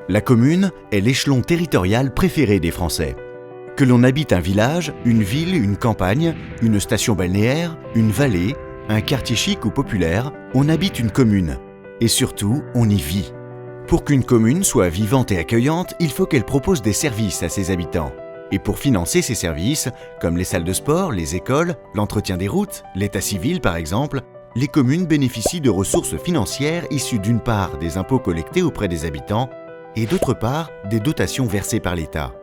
La commune est l'échelon territorial préféré des Français. Que l'on habite un village, une ville, une campagne, une station balnéaire, une vallée, un quartier chic ou populaire, on habite une commune. Et surtout, on y vit. Pour qu'une commune soit vivante et accueillante, il faut qu'elle propose des services à ses habitants. Et pour financer ces services, comme les salles de sport, les écoles, l'entretien des routes, l'état civil par exemple, les communes bénéficient de ressources financières issues d'une part des impôts collectés auprès des habitants et d'autre part des dotations versées par l'État.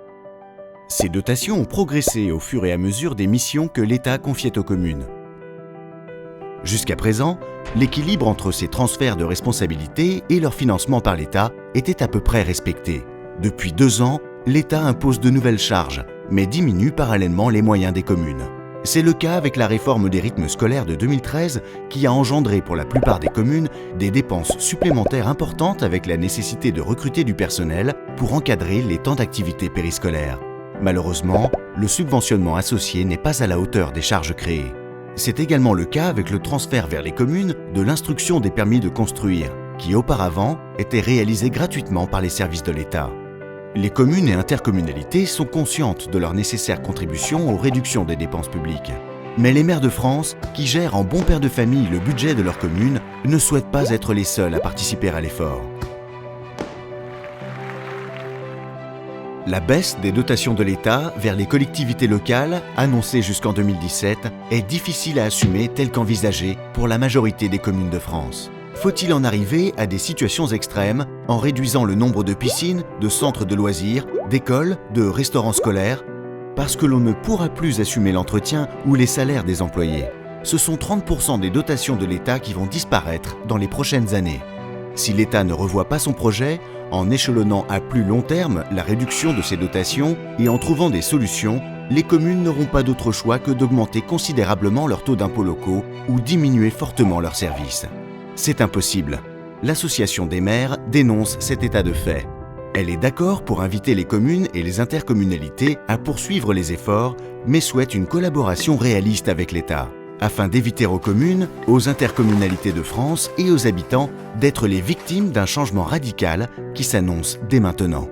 Ces dotations ont progressé au fur et à mesure des missions que l'État confiait aux communes. Jusqu'à présent, l'équilibre entre ces transferts de responsabilités et leur financement par l'État était à peu près respecté. Depuis 2 ans, l'État impose de nouvelles charges, mais diminue parallèlement les moyens des communes. C'est le cas avec la réforme des rythmes scolaires de 2013 qui a engendré pour la plupart des communes des dépenses supplémentaires importantes avec la nécessité de recruter du personnel pour encadrer les temps d'activité périscolaire. Malheureusement, le subventionnement associé n'est pas à la hauteur des charges créées. C'est également le cas avec le transfert vers les communes de l'instruction des permis de construire, qui auparavant était réalisée gratuitement par les services de l'État. Les communes et intercommunalités sont conscientes de leur nécessaire contribution aux réductions des dépenses publiques. Mais les maires de France, qui gèrent en bon père de famille le budget de leur commune, ne souhaitent pas être les seuls à participer à l'effort. La baisse des dotations de l'État vers les collectivités locales, annoncée jusqu'en 2017, est difficile à assumer telle qu'envisagée pour la majorité des communes de France. Faut-il en arriver à des situations extrêmes en réduisant le nombre de piscines, de centres de loisirs, d'écoles, de restaurants scolaires, parce que l'on ne pourra plus assumer l'entretien ou les salaires des employés? Ce sont 30% des dotations de l'État qui vont disparaître dans les prochaines années. Si l'État ne revoit pas son projet, en échelonnant à plus long terme la réduction de ces dotations et en trouvant des solutions, les communes n'auront pas d'autre choix que d'augmenter considérablement leurs taux d'impôts locaux ou diminuer fortement leurs services. C'est impossible. L'Association des maires dénonce cet état de fait. Elle est d'accord pour inviter les communes et les intercommunalités à poursuivre les efforts, mais souhaite une collaboration réaliste avec l'État, afin d'éviter aux communes, aux intercommunalités de France et aux habitants d'être les victimes d'un changement radical qui s'annonce dès maintenant.